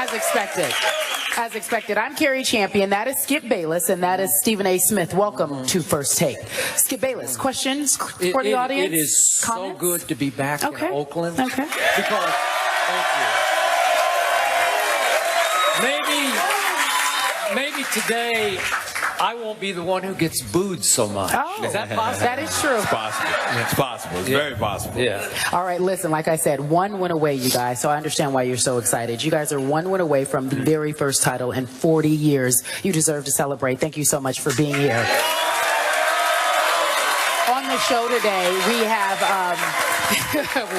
As expected. As expected. I'm Carrie Champion. That is Skip Bayless, and that is Stephen A. Smith. Welcome to First Take. Skip Bayless, questions for the audience? It is Comments? so good to be back in Oakland. Okay. Because, thank you. Maybe today I won't be the one who gets booed so much. Oh, is that possible? That is true. It's possible. It's possible. It's very possible. Yeah. All right, listen, like I said, one win away, you guys, so I understand why you're so excited. You guys are one win away from the very first title in 40 years. You deserve to celebrate. Thank you so much for being here. On the show today, we have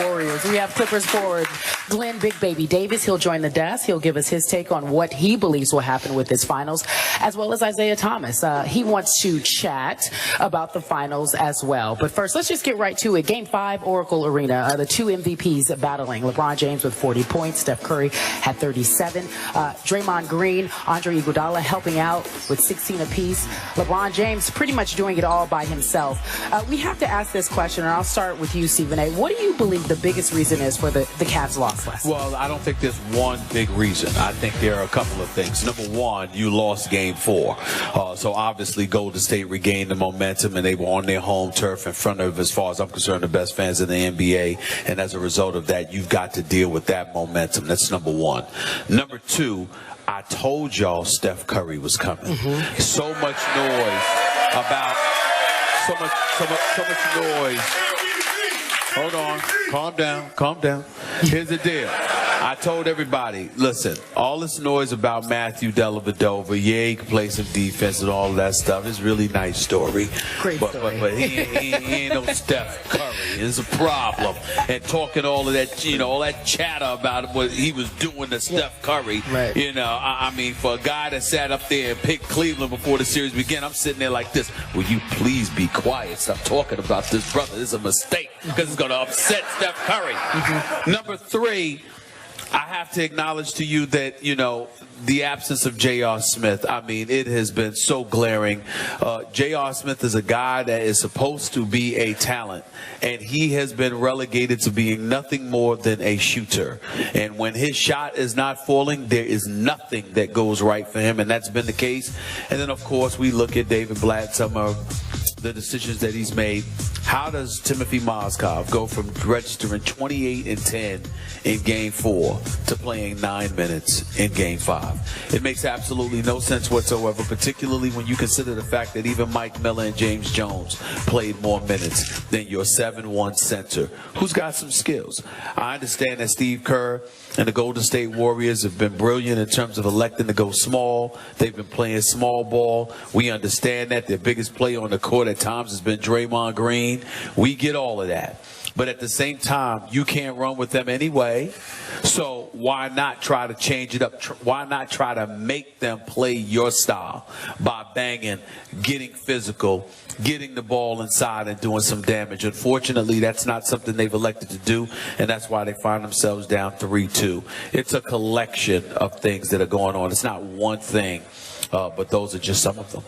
Warriors. We have Clippers forward Glenn Big Baby Davis. He'll join the desk. He'll give us his take on what he believes will happen with this finals, as well as Isaiah Thomas. He wants to chat about the finals as well. But first, let's just get right to it. Game 5, Oracle Arena. The two MVPs battling. LeBron James with 40 points. Steph Curry had 37. Draymond Green, Andre Iguodala helping out with 16 apiece. LeBron James pretty much doing it all by himself. We have to ask this question, and I'll start with you, Stephen A. What do you believe the biggest reason is for the Cavs' loss last night? Well, I don't think there's one big reason. I think there are a couple of things. Number one, you lost Game 4. So obviously Golden State regained the momentum, and they were on their home turf in front of, as far as I'm concerned, the best fans in the NBA. And as a result of that, you've got to deal with that momentum. That's number one. Number two, I told y'all Steph Curry was coming. So much noise about... So much noise. Hold on. Calm down. Calm down. Here's the deal. I told everybody, listen, all this noise about Matthew Dellavedova, yeah, he can play some defense and all that stuff. It's a really nice story. Great story. But he ain't no Steph Curry. It's a problem. And talking all of that, all that chatter about what he was doing to Steph Curry, right. I mean, for a guy that sat up there and picked Cleveland before the series began, I'm sitting there like this. Will you please be quiet? Stop talking about this, brother. This is a mistake because it's going to upset Steph Curry. Number 3, I have to acknowledge to you that, the absence of J.R. Smith, I mean, it has been so glaring. J.R. Smith is a guy that is supposed to be a talent, and he has been relegated to being nothing more than a shooter. And when his shot is not falling, there is nothing that goes right for him, and that's been the case. And then, of course, we look at David Blatt, some of the decisions that he's made. How does Timothy Mozgov go from registering 28 and 10 in Game 4 to playing 9 minutes in Game 5? It makes absolutely no sense whatsoever, particularly when you consider the fact that even Mike Miller and James Jones played more minutes than your 7-1 center, who's got some skills. I understand that Steve Kerr and the Golden State Warriors have been brilliant in terms of electing to go small. They've been playing small ball. We understand that. Their biggest player on the court at times has been Draymond Green. We get all of that. But at the same time, you can't run with them anyway. So why not try to change it up? Why not try to make them play your style by banging, getting physical, getting the ball inside and doing some damage? Unfortunately, that's not something they've elected to do, and that's why they find themselves down 3-2. It's a collection of things that are going on. It's not one thing, but those are just some of them.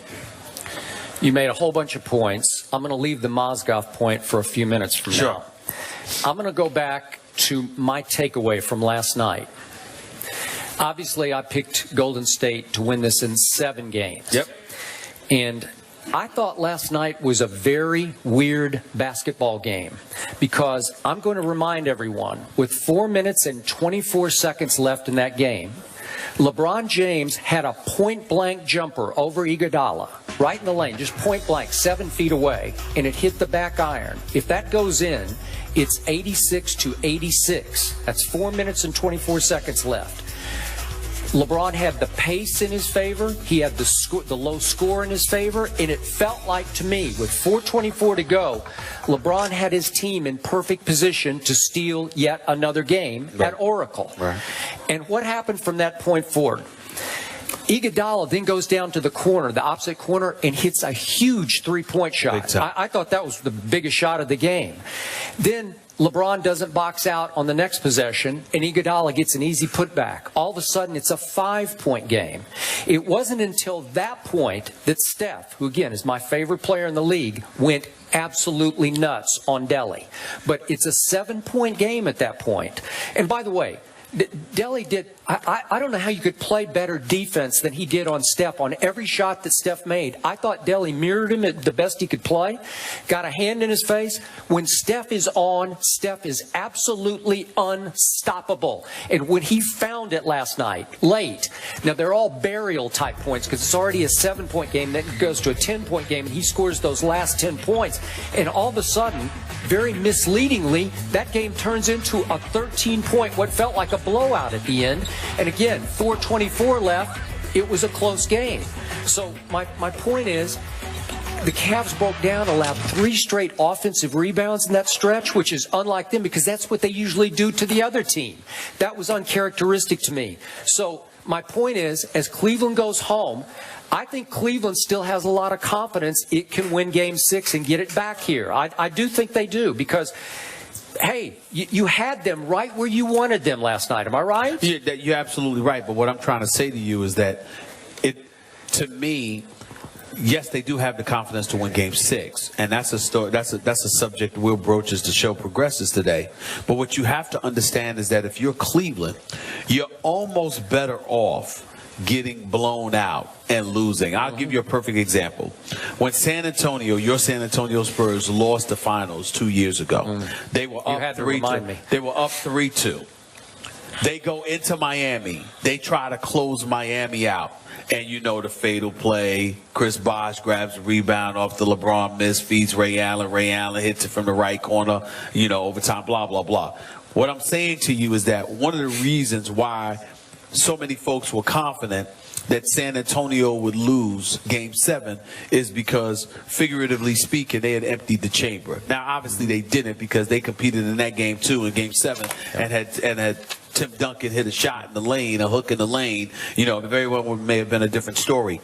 You made a whole bunch of points. I'm going to leave the Mozgov point for a few minutes from now. I'm going to go back to my takeaway from last night. Obviously, I picked Golden State to win this in 7 games. Yep. And I thought last night was a very weird basketball game because I'm going to remind everyone, with 4 minutes and 24 seconds left in that game, LeBron James had a point-blank jumper over Iguodala, right in the lane, just point-blank, 7 feet away, and it hit the back iron. If that goes in, it's 86-86. That's 4 minutes and 24 seconds left. LeBron had the pace in his favor. He had the low score in his favor. And it felt like to me, with 4:24 to go, LeBron had his team in perfect position to steal yet another game at Oracle. Right. And what happened from that point forward? Iguodala then goes down to the corner, the opposite corner, and hits a huge three-point shot. I thought that was the biggest shot of the game. Then LeBron doesn't box out on the next possession, and Iguodala gets an easy putback. All of a sudden, it's a 5-point game. It wasn't until that point that Steph, who again is my favorite player in the league, went absolutely nuts on Delly. But it's a 7-point game at that point. And by the way, Delly did I don't know how you could play better defense than he did on Steph. On every shot that Steph made, I thought Delly mirrored him at the best he could play, got a hand in his face. When Steph is on, Steph is absolutely unstoppable. And when he found it last night, late, now they're all burial type points because it's already a 7-point game, then it goes to a 10-point game, and he scores those last 10 points. And all of a sudden, very misleadingly, that game turns into a 13-point, what felt like a blowout at the end. And again, 4:24 left, it was a close game. So my point is, the Cavs broke down, allowed 3 straight offensive rebounds in that stretch, which is unlike them because that's what they usually do to the other team. That was uncharacteristic to me. So my point is, as Cleveland goes home, I think Cleveland still has a lot of confidence it can win Game 6 and get it back here. I do think they do because, hey, you had them right where you wanted them last night. Am I right? Yeah, you're absolutely right. But what I'm trying to say to you is that to me, yes, they do have the confidence to win Game 6, and that's a story. That's a subject we'll broach as the show progresses today. But what you have to understand is that if you're Cleveland, you're almost better off getting blown out and losing. I'll give you a perfect example. When your San Antonio Spurs lost the finals 2 years ago, they were up 3-2. They were up 3-2. They go into Miami. They try to close Miami out. And you know the fatal play. Chris Bosh grabs the rebound off the LeBron miss, feeds Ray Allen. Ray Allen hits it from the right corner, overtime, blah, blah, blah. What I'm saying to you is that one of the reasons why so many folks were confident that San Antonio would lose Game 7 is because, figuratively speaking, they had emptied the chamber. Now, obviously, they didn't because they competed in that Game 2 and Game 7 and had Tim Duncan hit a shot in the lane, a hook in the lane. It very well may have been a different story.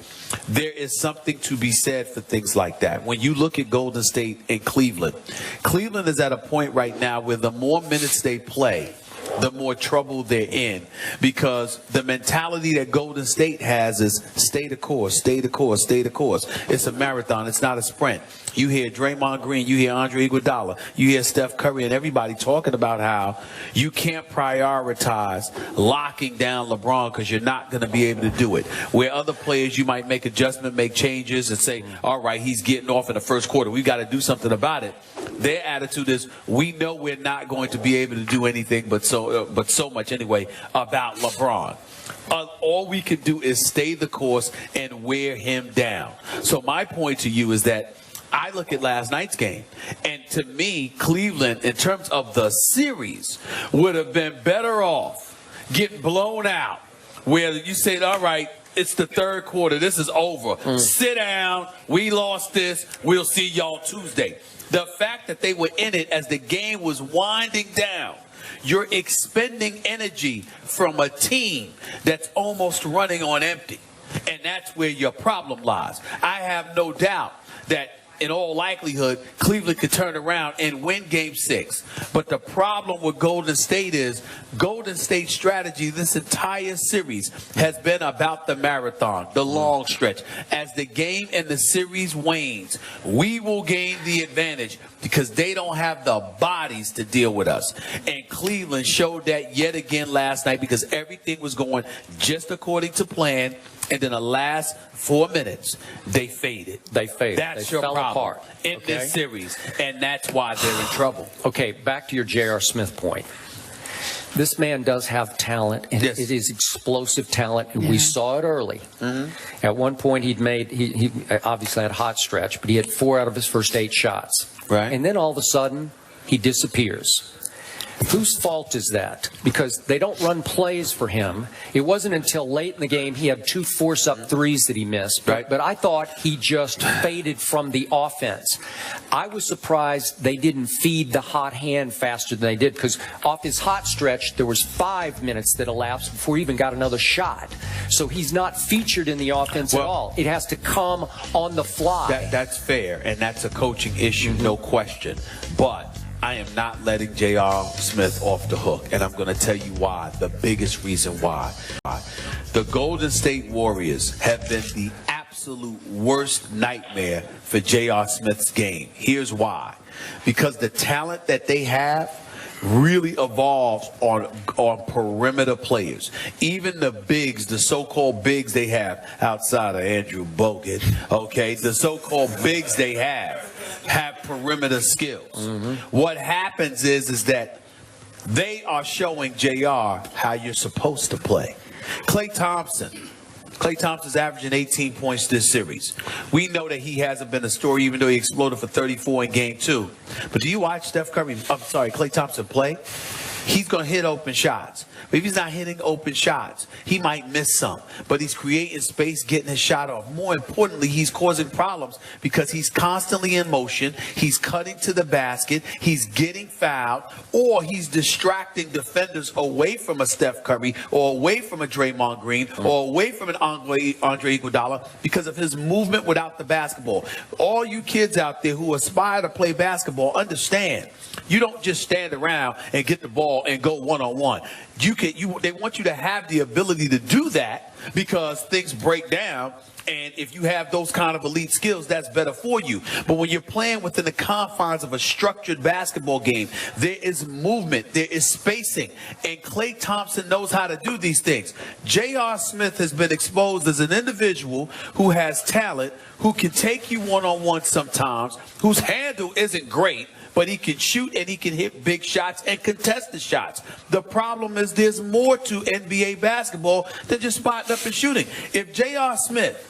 There is something to be said for things like that. When you look at Golden State and Cleveland, Cleveland is at a point right now where the more minutes they play, the more trouble they're in, because the mentality that Golden State has is stay the course, stay the course, stay the course. It's a marathon. It's not a sprint. You hear Draymond Green, you hear Andre Iguodala, you hear Steph Curry and everybody talking about how you can't prioritize locking down LeBron because you're not going to be able to do it. Where other players, you might make adjustment, make changes and say, all right, he's getting off in the first quarter. We've got to do something about it. Their attitude is, we know we're not going to be able to do anything but so much anyway about LeBron. All we can do is stay the course and wear him down. So my point to you is that I look at last night's game, and to me, Cleveland, in terms of the series, would have been better off getting blown out, where you said, all right, it's the third quarter, this is over. Sit down, we lost this, we'll see y'all Tuesday. The fact that they were in it as the game was winding down, you're expending energy from a team that's almost running on empty. And that's where your problem lies. I have no doubt that in all likelihood, Cleveland could turn around and win Game 6. But the problem with Golden State is Golden State's strategy this entire series has been about the marathon, the long stretch. As the game and the series wanes, we will gain the advantage because they don't have the bodies to deal with us. And Cleveland showed that yet again last night because everything was going just according to plan. And in the last 4 minutes, they faded. That's your problem in this series, and that's why they're in trouble. Okay, back to your J.R. Smith point. This man does have talent, and it is explosive talent, and we saw it early. At one point, he obviously had a hot stretch, but he had 4 out of his first 8 shots. Right. And then all of a sudden, he disappears. Whose fault is that? Because they don't run plays for him. It wasn't until late in the game he had 2 force-up threes that he missed. But I thought he just faded from the offense. I was surprised they didn't feed the hot hand faster than they did, because off his hot stretch, there was 5 minutes that elapsed before he even got another shot. So he's not featured in the offense at all. It has to come on the fly. That's fair, and that's a coaching issue, no question. But I am not letting J.R. Smith off the hook, and I'm going to tell you why, the biggest reason why. The Golden State Warriors have been the absolute worst nightmare for J.R. Smith's game. Here's why. Because the talent that they have really evolves on perimeter players. Even the bigs, the so-called bigs they have outside of Andrew Bogut, okay, the so-called bigs they have perimeter skills. What happens is that they are showing JR how you're supposed to play. Klay Thompson's averaging 18 points this series. We know that he hasn't been a story, even though he exploded for 34 in Game 2. But do you watch Klay Thompson play? He's going to hit open shots. But if he's not hitting open shots, he might miss some. But he's creating space, getting his shot off. More importantly, he's causing problems because he's constantly in motion. He's cutting to the basket. He's getting fouled. Or he's distracting defenders away from a Steph Curry or away from a Draymond Green or away from an Andre Iguodala because of his movement without the basketball. All you kids out there who aspire to play basketball, understand, you don't just stand around and get the ball and go one-on-one. They want you to have the ability to do that because things break down, and if you have those kind of elite skills, that's better for you. But when you're playing within the confines of a structured basketball game, there is movement, there is spacing, and Klay Thompson knows how to do these things. J.R. Smith has been exposed as an individual who has talent, who can take you one-on-one sometimes, whose handle isn't great, but he can shoot and he can hit big shots and contest the shots. The problem is there's more to NBA basketball than just spotting up and shooting. If J.R. Smith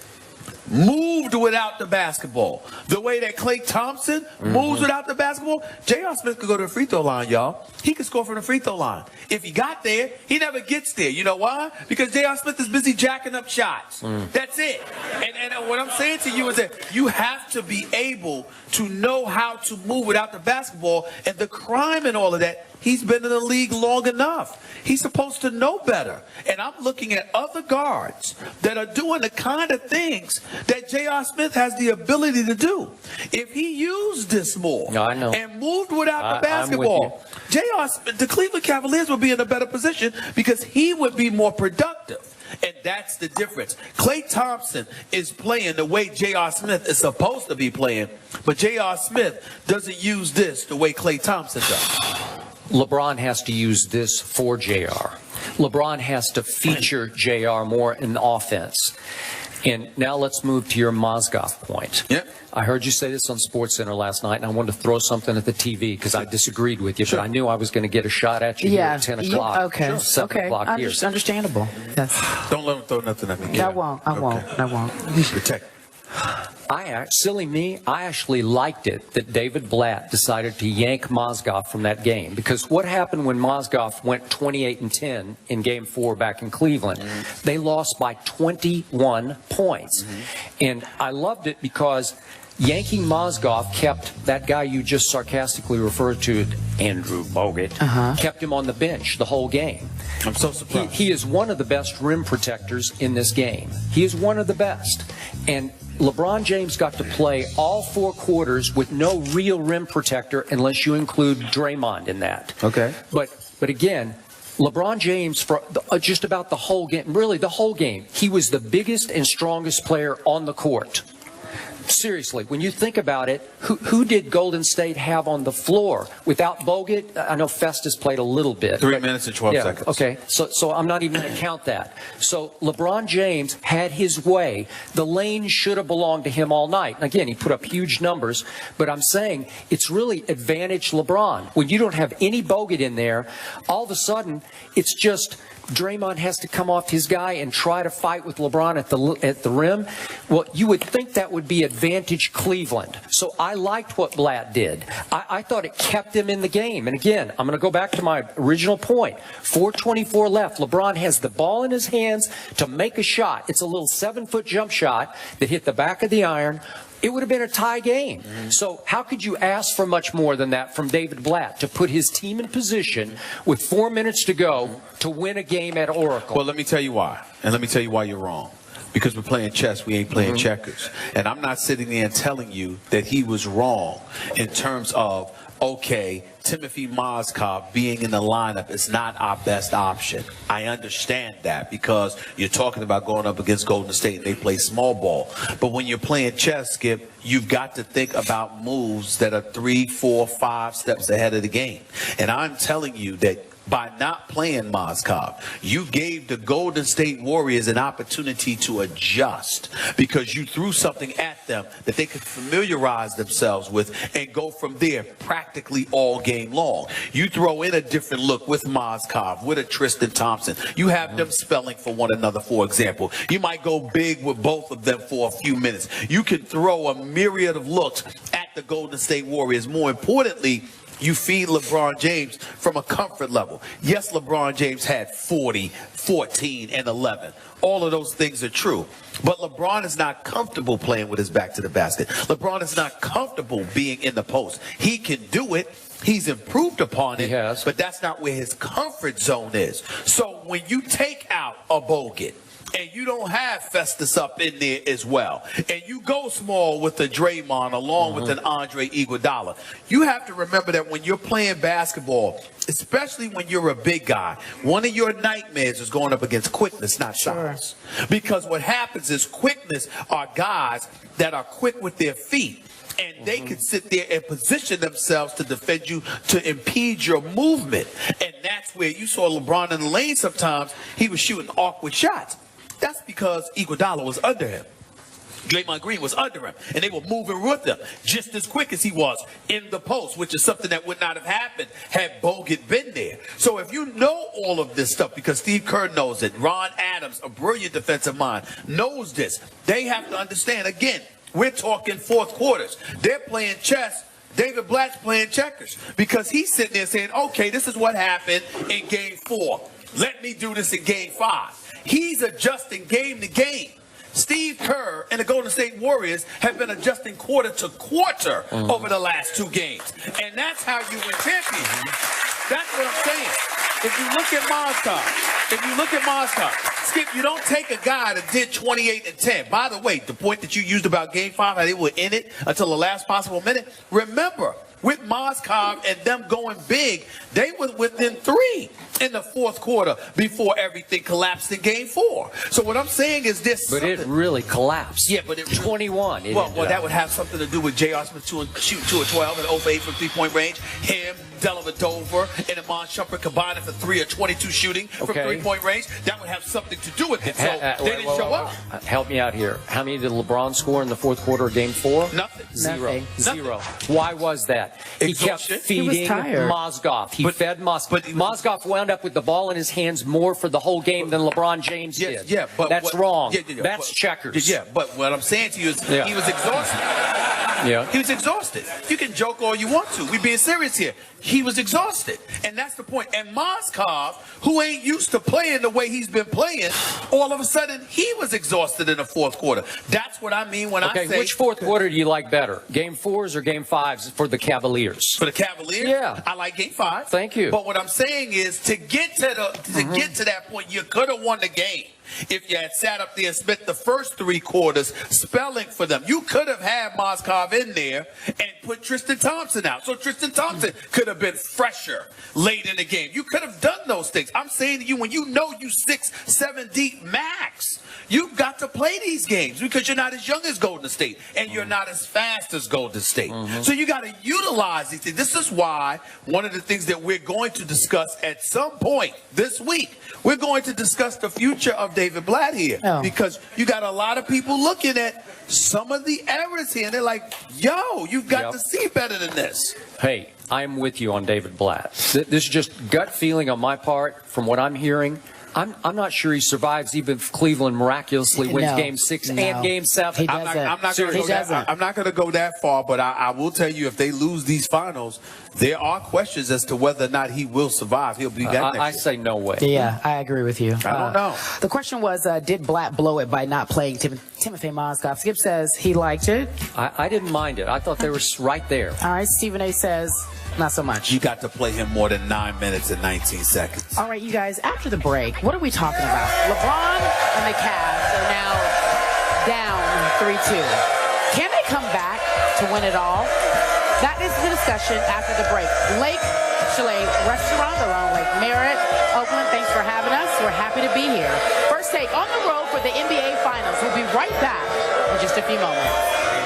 moved without the basketball, the way that Klay Thompson moves without the basketball, J.R. Smith could go to the free throw line, y'all. He could score from the free throw line. If he got there, he never gets there. You know why? Because J.R. Smith is busy jacking up shots. That's it. And what I'm saying to you is that you have to be able to know how to move without the basketball. And the crime in all of that, he's been in the league long enough. He's supposed to know better. And I'm looking at other guards that are doing the kind of things that J.R. Smith has the ability to do. If he used this more and moved without the basketball, the Cleveland Cavaliers would be in a better position because he would be more productive. And that's the difference. Klay Thompson is playing the way J.R. Smith is supposed to be playing, but J.R. Smith doesn't use this the way Klay Thompson does. LeBron has to use this for JR. LeBron has to feature JR more in the offense. And now let's move to your Mozgov point. Yep. I heard you say this on SportsCenter last night, and I wanted to throw something at the TV because I disagreed with you, but I knew I was going to get a shot at you here at 10 o'clock. Okay. 7 o'clock here. Understandable. Yes. Don't let him throw nothing at me. I won't. I won't. Protect. Silly me, I actually liked it that David Blatt decided to yank Mozgov from that game, because what happened when Mozgov went 28-10 in Game 4 back in Cleveland? They lost by 21 points. And I loved it because yanking Mozgov kept that guy you just sarcastically referred to, Andrew Bogut, kept him on the bench the whole game. I'm so surprised. He is one of the best rim protectors in this game. He is one of the best. And LeBron James got to play all 4 quarters with no real rim protector unless you include Draymond in that. Okay. But again, LeBron James, for just about the whole game, really the whole game, he was the biggest and strongest player on the court. Seriously, when you think about it, who did Golden State have on the floor without Bogut? I know Festus played a little bit. 3 minutes and 12 seconds. Okay, so I'm not even going to count that. So LeBron James had his way. The lane should have belonged to him all night. And again, he put up huge numbers, but I'm saying it's really advantage LeBron. When you don't have any Bogut in there, all of a sudden it's just Draymond has to come off his guy and try to fight with LeBron at the rim. Well, you would think that would be advantage Cleveland. So I liked what Blatt did. I thought it kept him in the game. And again, I'm going to go back to my original point. 4:24 left. LeBron has the ball in his hands to make a shot. It's a little 7-foot jump shot that hit the back of the iron. It would have been a tie game. So how could you ask for much more than that from David Blatt to put his team in position with 4 minutes to go to win a game at Oracle? Well, let me tell you why. And let me tell you why you're wrong. Because we're playing chess, we ain't playing checkers. And I'm not sitting there and telling you that he was wrong in terms of okay, Timothy Mozgov being in the lineup is not our best option. I understand that because you're talking about going up against Golden State and they play small ball. But when you're playing chess, Skip, you've got to think about moves that are 3, 4, 5 steps ahead of the game. And I'm telling you that by not playing Mozgov, you gave the Golden State Warriors an opportunity to adjust because you threw something at them that they could familiarize themselves with and go from there practically all game long. You throw in a different look with Mozgov, with a Tristan Thompson. You have them spelling for one another, for example. You might go big with both of them for a few minutes. You can throw a myriad of looks at the Golden State Warriors. More importantly, you feed LeBron James from a comfort level. Yes, LeBron James had 40, 14, and 11. All of those things are true. But LeBron is not comfortable playing with his back to the basket. LeBron is not comfortable being in the post. He can do it. He's improved upon it. He has. But that's not where his comfort zone is. So when you take out a Bogut, and you don't have Festus up in there as well, and you go small with the Draymond along with an Andre Iguodala, you have to remember that when you're playing basketball, especially when you're a big guy, one of your nightmares is going up against quickness, not size. Because what happens is quickness are guys that are quick with their feet. And they can sit there and position themselves to defend you, to impede your movement. And that's where you saw LeBron in the lane sometimes. He was shooting awkward shots. That's because Iguodala was under him. Draymond Green was under him, and they were moving with him just as quick as he was in the post, which is something that would not have happened had Bogut been there. So if you know all of this stuff, because Steve Kerr knows it, Ron Adams, a brilliant defensive mind, knows this, they have to understand, again, we're talking fourth quarters. They're playing chess. David Blatt's playing checkers because he's sitting there saying, okay, this is what happened in game 4. Let me do this in game 5. He's adjusting game to game. Steve Kerr and the Golden State Warriors have been adjusting quarter to quarter over the last 2 games. And that's how you win championships. That's what I'm saying. If you look at Mozgov, Skip, you don't take a guy that did 28 and 10. By the way, the point that you used about game 5, how they were in it until the last possible minute, remember, with Mozgov and them going big, they were within 3 in the fourth quarter before everything collapsed in game 4. So what I'm saying is this. But it really collapsed. Yeah, but it 21. Well, that would have something to do with J.R. Smith shooting 2 of 12 and 0 for 8 from 3-point range. Him, Dellavedova, and Iman Shumpert combining for 3 of 22 shooting from 3-point range. That would have something to do with it. So they didn't show up. Help me out here. How many did LeBron score in the fourth quarter of game 4? Nothing. Zero. Why was that? He kept feeding Mozgov. He fed Mozgov. Mozgov wound up with the ball in his hands more for the whole game than LeBron James did. Yeah, but that's wrong. That's checkers. Yeah, but what I'm saying to you is he was exhausted. Yeah. He was exhausted. You can joke all you want to. We're being serious here. He was exhausted. And that's the point. And Mozgov, who ain't used to playing the way he's been playing, all of a sudden he was exhausted in the fourth quarter. That's what I mean when I say. Which fourth quarter do you like better? Game 4s or game 5s for the Cavaliers? For the Cavaliers? Yeah. I like game 5. Thank you. But what I'm saying is to get to get to that point, you could have won the game. If you had sat up there and spent the first 3 quarters spelling for them, you could have had Mozgov in there and put Tristan Thompson out. So Tristan Thompson could have been fresher late in the game. You could have done those things. I'm saying to you, when you know you 6, 7 deep max, you've got to play these games because you're not as young as Golden State and you're not as fast as Golden State. So you got to utilize these things. This is why one of the things that we're going to discuss at some point this week, we're going to discuss the future of David Blatt here because you got a lot of people looking at some of the errors here and they're like, yo, you've got to see better than this. Hey, I'm with you on David Blatt. This is just gut feeling on my part from what I'm hearing. I'm not sure he survives even if Cleveland miraculously wins Game 6 and Game 7. I'm not going to go that far, but I will tell you if they lose these finals, there are questions as to whether or not he will survive. He'll be back next year. I say no way. Yeah, I agree with you. I don't know. The question was, did Blatt blow it by not playing Timothy Mozgov? Skip says he liked it. I didn't mind it. I thought they were right there. All right, Stephen A. says not so much. You got to play him more than 9 minutes and 19 seconds. All right, you guys, after the break, what are we talking about? LeBron and the Cavs are now down 3-2. Can they come back to win it all? That is the discussion after the break. Lake Chalet Restaurant, they're on Lake Merritt, Oakland. Thanks for having us. We're happy to be here. First take on the road for the NBA Finals. We'll be right back in just a few moments.